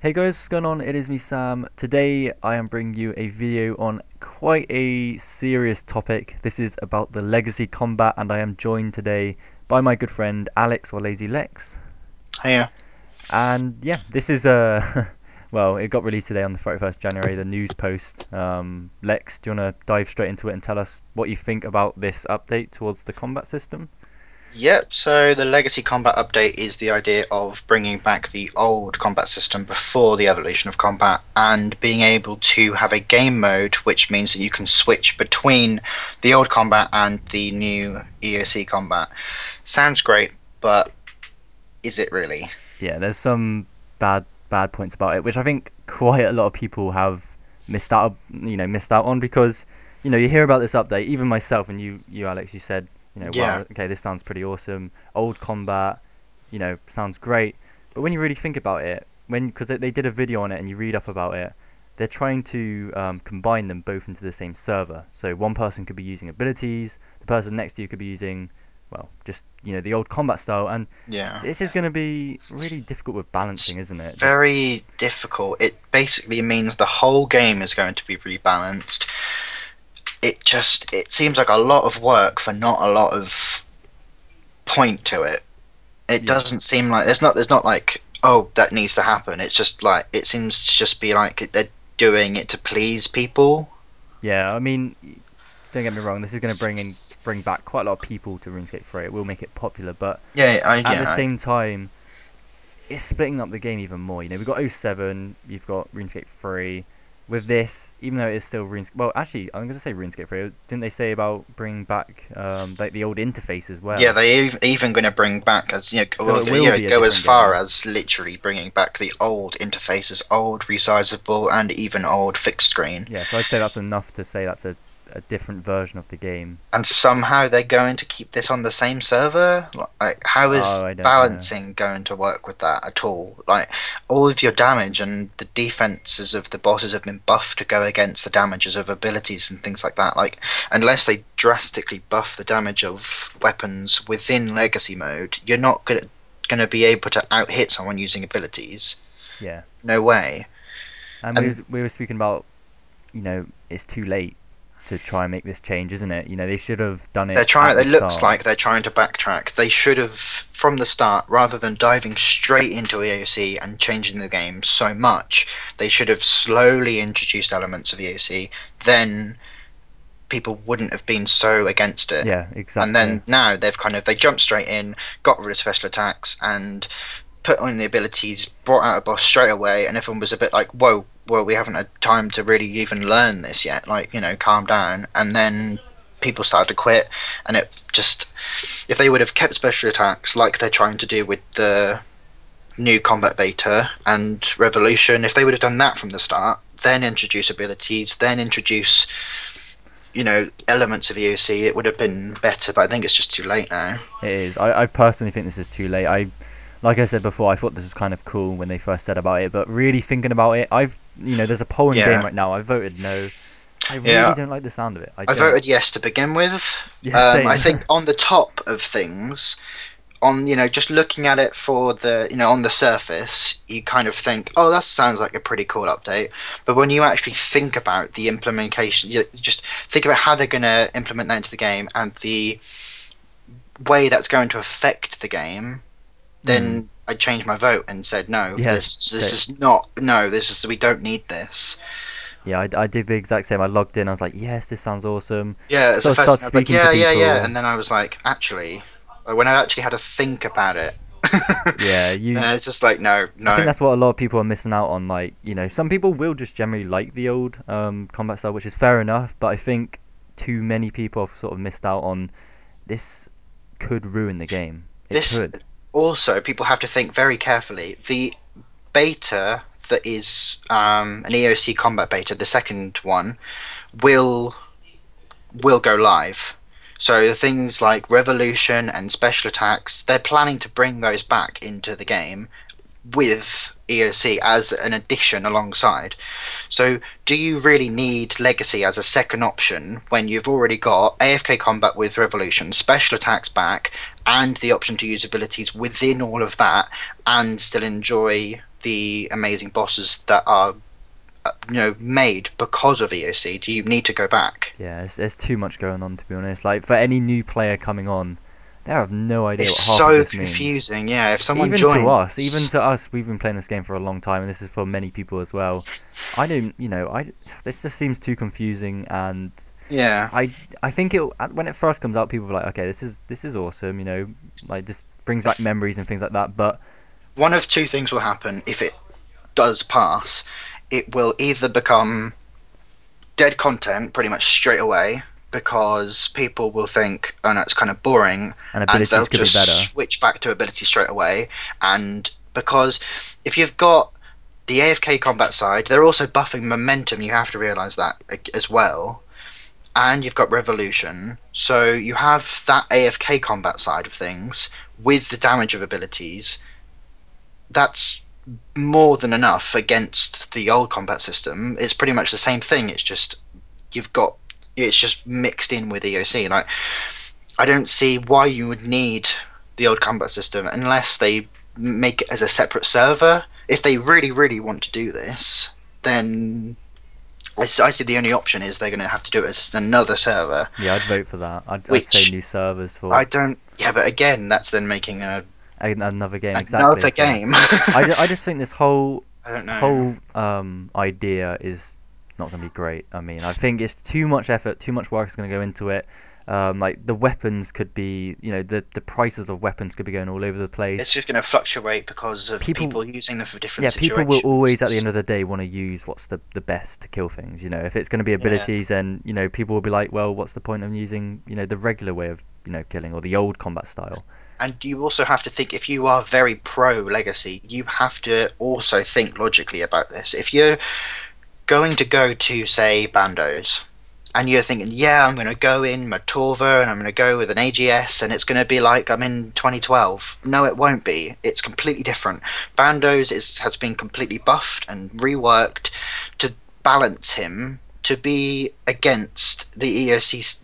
Hey guys, what's going on? It is me, Sam. Today I am bringing you a video on quite a serious topic. This is about the legacy combat, and I am joined today by my good friend Alex, or Lazy Lex. Hiya. And yeah, this is well, it got released today on the 31st January, the news post. Lex, do you want to dive straight into it and tell us what you think about this update towards the combat system? Yep, so the Legacy Combat update is the idea of bringing back the old combat system before the evolution of combat and being able to have a game mode, which means that you can switch between the old combat and the new EOC combat. Sounds great, but is it really? Yeah, there's some bad points about it, which I think quite a lot of people have missed out on, because you hear about this update. Even myself and you Alex, you said, Yeah. wow, okay, this sounds pretty awesome. Old combat, sounds great. But when you really think about it, because they did a video on it and you read up about it, they're trying to combine them both into the same server. So one person could be using abilities, the person next to you could be using, well, just the old combat style, and Yeah. this is going to be really difficult with balancing, isn't it? Very difficult. It basically means the whole game is going to be rebalanced. It seems like a lot of work for not a lot of point to it. It Yeah. doesn't seem like there's not like, oh, that needs to happen. It's just like it seems to just be like they're doing it to please people. Yeah, I mean, don't get me wrong. This is going to bring back quite a lot of people to RuneScape 3. It will make it popular, but at the Yeah, same time, it's splitting up the game even more. We've got '07, you've got RuneScape 3. With this, even though it is still RuneScape, well, actually, I'm going to say RuneScape 3. Didn't they say about bringing back like the old interface as yeah. well? Even going to bring back, as So it will be a go as different far game. as literally bringing back the old interfaces, old resizable, and even old fixed screen. Yeah, so I'd say that's enough to say that's a different version of the game. And somehow they're going to keep this on the same server? Like, how is Oh, I don't know. balancing going to work with that at all? Like, all of your damage and the defenses of the bosses have been buffed to go against the damages of abilities and things like that. Like, unless they drastically buff the damage of weapons within Legacy mode, you're not gonna be able to out-hit someone using abilities. Yeah, No way. and And we were speaking about, it's too late to try and make this change, isn't it? They should have done they're it trying. at the It looks start. like they're trying to backtrack. They should have, from the start, rather than diving straight into EOC and changing the game so much, they should have slowly introduced elements of EOC. Then people wouldn't have been so against it. Yeah, And exactly. then now they jumped straight in, got rid of special attacks, and put on the abilities, brought out a boss straight away, and everyone was a bit like, whoa, well, we haven't had time to really even learn this yet, like, calm down. And then people started to quit, and it just, if they would have kept special attacks like they're trying to do with the new combat beta and revolution, if they would have done that from the start, then introduce abilities, then introduce, elements of EOC, it would have been better. But I think it's just too late now. It is. I personally think this is too late. Like I said before, I thought this was kind of cool when they first said about it, but really thinking about it, there's a poll in game Yeah. right now. I voted no. I really Yeah, don't like the sound of it. I I don't. voted yes to begin with. Yeah, I same. think on the top of things, on just looking at it for the on the surface, you kind of think, oh, that sounds like a pretty cool update. But when you actually think about the implementation, you just think about how they're going to implement that into the game and the way that's going to affect the game, Hmm. then I changed my vote and said no. Yeah. This is not, no. This is, we don't need this. Yeah, I did the exact same. I logged in. I was like, yes, this sounds awesome. Yeah, it's So the I first start thing I was like, speaking to yeah, yeah, yeah, people. and then I was like, actually, when I actually had to think about it, Yeah, you. it's just like, no, I think no. that's what a lot of people are missing out on. Like, some people will just generally like the old combat style, which is fair enough. But I think too many people have sort of missed out on this. Could ruin the game. It This could. also, people have to think very carefully. The beta that is an EOC combat beta, the second one, will go live. So the things like revolution and special attacks, they're planning to bring those back into the game with EOC as an addition alongside. So do you really need Legacy as a second option when you've already got AFK combat with Revolution, special attacks back, and the option to use abilities within all of that, and still enjoy the amazing bosses that are made because of EOC, do you need to go back? Yeah, there's too much going on, to be honest. Like, for any new player coming on, they have no idea It's what half of so this means. confusing. Yeah, if someone Even joins, to us, we've been playing this game for a long time, and this is for many people as well. I don't, this just seems too confusing, and yeah, I think when it first comes out, people are like, okay, this is awesome, like just brings back memories and things like that. But one of two things will happen if it does pass. It will either become dead content pretty much straight away because people will think, oh no, it's kind of boring, and and they'll abilities could be just better. switch back to ability straight away. And because if you've got the AFK combat side, they're also buffing momentum. You have to realize that as well. And you've got Revolution, so you have that AFK combat side of things with the damage of abilities. That's more than enough against the old combat system. It's pretty much the same thing. It's just it's just mixed in with EOC. Like, I don't see why you would need the old combat system unless they make it as a separate server. If they really, really want to do this, then I see the only option is they're going to have to do it as another server. Yeah, I'd vote for that. I'd Which say new servers for. I don't. Yeah, but again, that's then making Another game, exactly. another game. I just think this whole I don't know. idea is not going to be great. I mean, I think it's too much effort, too much work is going to go into it. Like the weapons could be, the prices of weapons could be going all over the place. It's just going to fluctuate because of people using them for different situations. People will always, at the end of the day, want to use what's the best to kill things. If it's going to be abilities, then people will be like, well, what's the point of using the regular way of killing, or the old combat style. And you also have to think, if you are very pro Legacy, you have to also think logically about this. If you're going to go to, say, Bandos, and you're thinking, yeah, I'm going to go in Matorva, and I'm going to go with an AGS, and it's going to be like I'm in 2012. No, it won't be. It's completely different. Bandos has been completely buffed and reworked to balance him to be against the EOC,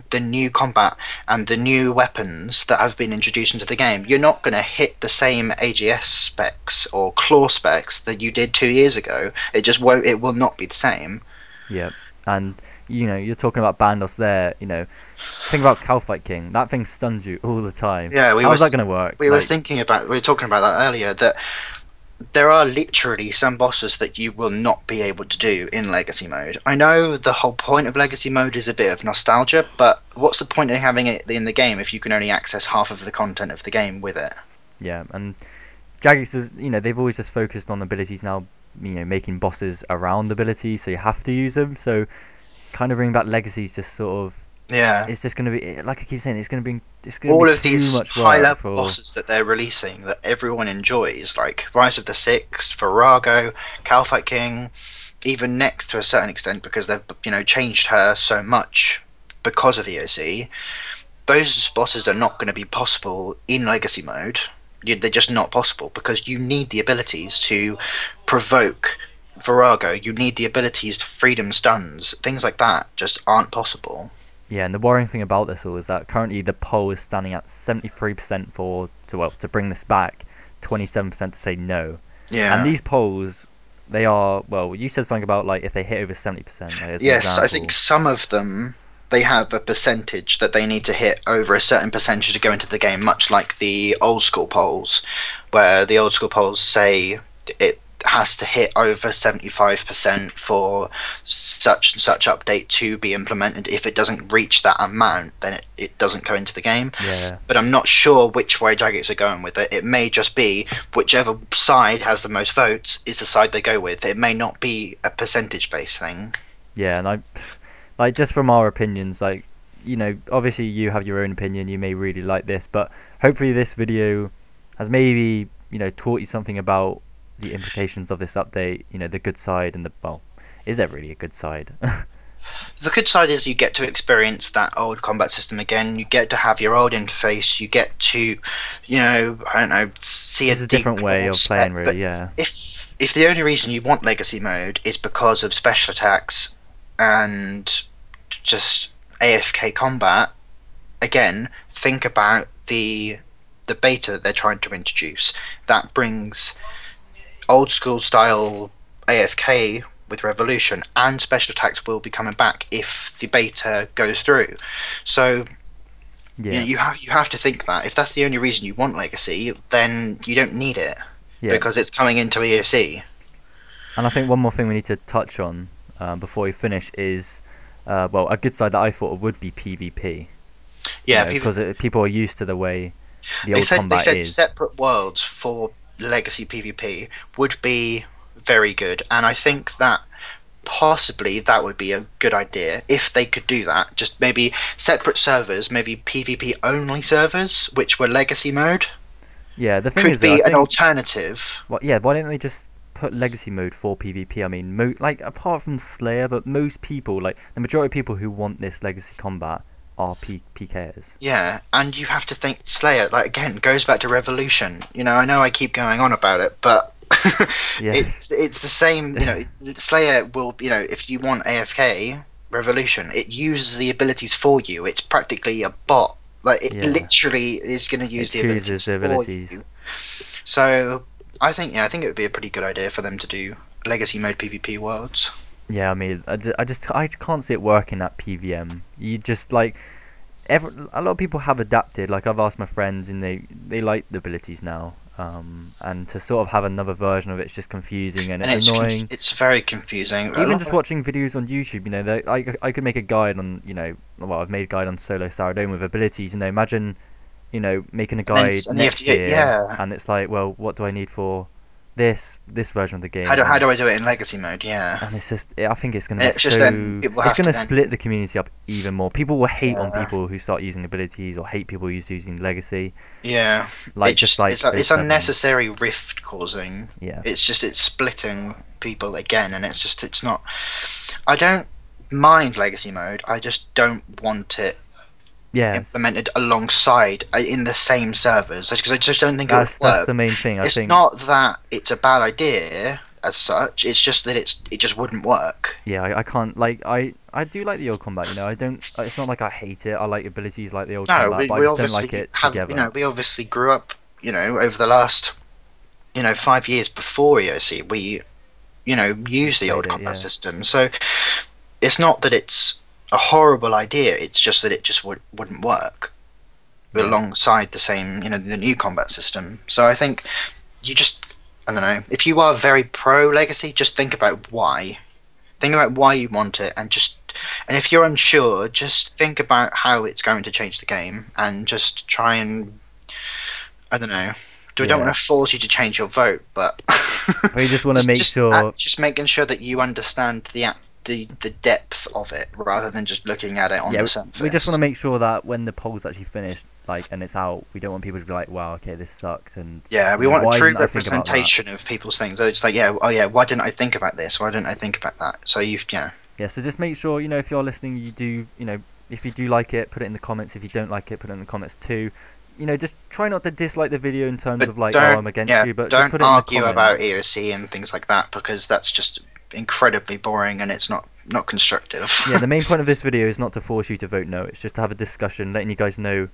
the new combat and the new weapons that have been introduced into the game. You're not going to hit the same AGS specs or claw specs that you did 2 years ago. It just won't. It will not be the same. Yeah, and you're talking about Bandos there. Think about Calfight King. That thing stuns you all the time. Yeah, how's that going to work? We were talking about that earlier. That there are literally some bosses that you will not be able to do in Legacy mode. I know the whole point of Legacy mode is a bit of nostalgia, but what's the point of having it in the game if you can only access half of the content of the game with it? Yeah, and Jagex is, they've always just focused on abilities now, making bosses around abilities, so you have to use them. So kind of bringing back Legacy is just sort of, it's just going to be, like I keep saying, it's going to be all be of too these much high-level bosses that they're releasing that everyone enjoys, like Rise of the Six, Virago, Calfight King, even Next to a certain extent because they've changed her so much because of EOC. Those bosses are not going to be possible in Legacy mode. They're just not possible because you need the abilities to provoke Virago. You need the abilities to freedom stuns. Things like that just aren't possible. Yeah, and the worrying thing about this all is that currently the poll is standing at 73% to bring this back, 27% to say no. Yeah. And these polls, they are, well, you said something about like if they hit over 70%. Yes, I think some of them, they have a percentage that they need to hit over a certain percentage to go into the game, much like the old school polls, where the old school polls say it has to hit over 75% for such and such update to be implemented. If it doesn't reach that amount, then it doesn't go into the game. Yeah. But I'm not sure which way Jagex are going with it. It may just be whichever side has the most votes is the side they go with. It may not be a percentage based thing. Yeah, and like just from our opinions, like obviously you have your own opinion, you may really like this, but hopefully this video has maybe taught you something about the implications of this update, the good side and is there really a good side? The good side is you get to experience that old combat system again. You get to have your old interface. You get to, I don't know, see a different way of playing, really. Yeah. If the only reason you want Legacy mode is because of special attacks and just AFK combat, again, think about the beta that they're trying to introduce. That brings old school style AFK with Revolution, and special attacks will be coming back if the beta goes through. So Yeah, you have to think that if that's the only reason you want Legacy, then you don't need it yeah. because it's coming into EOC. And I think one more thing we need to touch on before we finish is, well, a good side that I thought would be PvP. Yeah, Because people are used to the way the they old said combat is. separate worlds for Legacy PvP would be very good, and I think that possibly that would be a good idea if they could do that. Just maybe separate servers, maybe PvP only servers, which were Legacy mode, Yeah, the thing could is, though, I be an think, alternative. well, yeah, why didn't they just put legacy mode for PvP? I mean, like apart from Slayer, but most people, like the majority of people who want this legacy combat are PKers. Yeah, and you have to think Slayer, like again, goes back to Revolution. I know I keep going on about it, but Yeah, it's the same. Slayer will, if you want AFK Revolution, it uses the abilities for you. It's practically a bot. Like it yeah, literally is going to it use the abilities chooses the for abilities. you. So I think it would be a pretty good idea for them to do Legacy mode PvP worlds. Yeah, I mean, I can't see it working at PVM. You just like a lot of people have adapted. Like I've asked my friends, and they like the abilities now. And to sort of have another version of it's just confusing and it's annoying. It's very confusing. Even just watching videos on YouTube, I could make a guide on, well, I've made a guide on solo Saradome with abilities. Imagine, making a guide next year, yeah. and it's like, well, what do I need for this version of the game? How do I do it in Legacy mode? Yeah. And it's just, I think it's going And to be it's just then it will it's have to going to then- split the community up even more. People will hate on Yeah. people who start using abilities, or hate people who's using Legacy. Yeah. Like It just like it's those seven. unnecessary rift causing. Yeah. It's splitting people again, and it's not. I don't mind Legacy mode. I just don't want it Yeah. implemented alongside in the same servers because I just don't think it would That's work. the main thing. I It's think. not that it's a bad idea as such. It's just that it just wouldn't work. Yeah, I can't like I do like the old combat. I don't. It's not like I hate it. I like abilities like the old No, combat, but I we just don't obviously like it have. together. We obviously grew up. Over the last 5 years before EOC, we use the old Played it, combat yeah. system. So it's not that it's a horrible idea. It's just that it just wouldn't work Yeah. alongside the same the new combat system. So I think you just I don't know, if you are very pro Legacy, just think about why. Think about why you want it, and if you're unsure, just think about how it's going to change the game, and just try and I don't know. I don't Yeah. want to force you to change your vote, but But you just want to make sure. just making sure that you understand the depth of it rather than just looking at it on Yeah, the surface. we just want to make sure that when the poll's actually finished, and it's out, we don't want people to be like, "Wow, okay, this sucks." And Yeah, we want why a true didn't I think about that? representation of people's things. So it's like, yeah, oh yeah, why didn't I think about this? Why didn't I think about that? So yeah. Yeah, so just make sure, if you're listening, you do, if you do like it, put it in the comments. If you don't like it, put it in the comments too. Just try not to dislike the video in terms But of like, don't- I'm against yeah, you, but just don't put it in the argue about comments. EOC and things like that because that's just incredibly boring and it's not constructive. Yeah, the main point of this video is not to force you to vote no. It's just to have a discussion, letting you guys know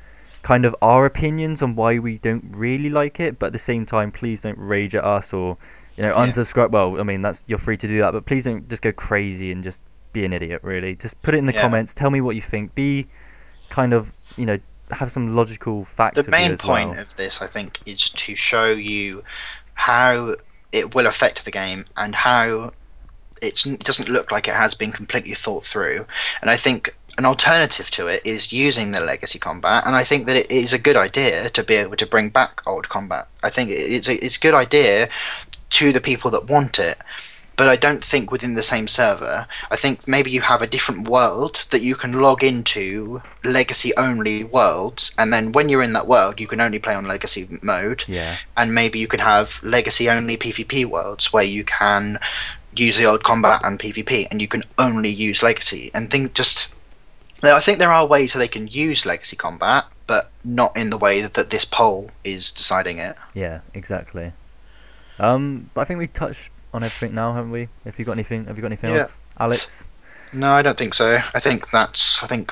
kind of our opinions on why we don't really like it. But at the same time, please don't rage at us or unsubscribe. Well, I mean, you're free to do that, but please don't just go crazy and just be an idiot. Really, just put it in the Yeah. comments. Tell me what you think. Be kind of have some logical facts. The main as point well. of this, I think, is to show you how it will affect the game and how it doesn't look like it has been completely thought through. And I think an alternative to it is using the legacy combat, and I think that it is a good idea to be able to bring back old combat. I think it's a good idea to the people that want it. But I don't think within the same server. I think maybe you have a different world that you can log into legacy only worlds, and then when you're in that world, you can only play on legacy mode. Yeah. And maybe you can have legacy only PvP worlds where you can use the old combat and PvP, and you can only use legacy. And I think there are ways that they can use legacy combat, but not in the way that this poll is deciding it. Yeah, exactly. But I think we've touched on everything now, haven't we? Have you got anything Yeah. else, Alex? No, I don't think so. I think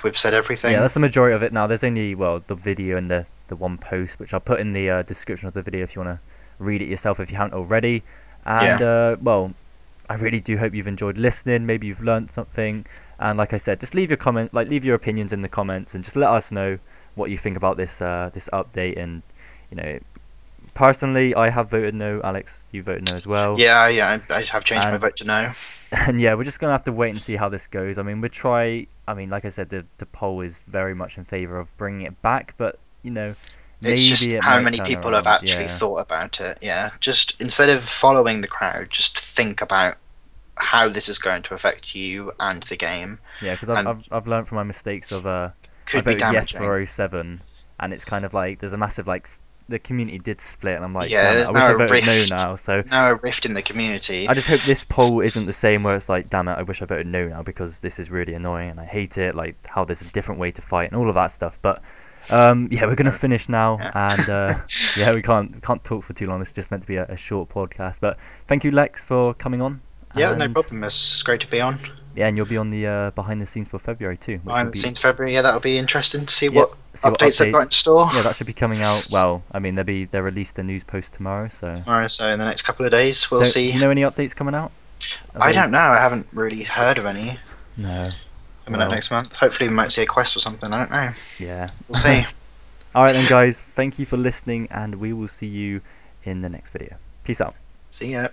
we've said everything. Yeah, that's the majority of it now. There's only the video and the one post, which I'll put in the description of the video if you want to read it yourself if you haven't already. And well, I really do hope you've enjoyed listening. Maybe you've learned something. And like I said, just leave leave your opinions in the comments, and just let us know what you think about this this update. And you know, personally, I have voted no. Alex, you voted no as well. Yeah, yeah, I have changed my vote to no. And yeah, we're just gonna have to wait and see how this goes. I mean, we'll try. I mean, like I said, the poll is very much in favour of bringing it back, but you know, It's maybe just it how might many turn people around. have actually Yeah. thought about it. Yeah, just instead of following the crowd, just think about how this is going to affect you and the game. Yeah, because And I've learned from my mistakes of I could be voted yes damaging. for 07, and it's kind of like there's a massive like the community did split, and I'm like, Yeah, damn it, I there's wish I now a voted no rift. now. So Now a rift in the community. I just hope this poll isn't the same where it's like, damn it, I wish I voted no now because this is really annoying and I hate it. Like how there's a different way to fight and all of that stuff. But yeah, we're gonna finish now, Yeah. and yeah, we can't talk for too long. This is just meant to be a short podcast. But thank you, Lex, for coming on. Yeah, no And problem. It's great to be on. yeah, and you'll be on the behind the scenes for February too, which will Behind the be scenes February. Yeah, that'll be interesting to see yep, what see what updates they've got in store. Yeah, that should be coming out. Well, I mean, they released a news post tomorrow, so. Tomorrow, so in the next couple of days, we'll see. Do you know any updates coming out? I don't know. I haven't really heard of any No. coming out next month. Hopefully, we might see a quest or something. I don't know. Yeah. We'll see. All right then, guys. Thank you for listening, and we will see you in the next video. Peace out. See ya.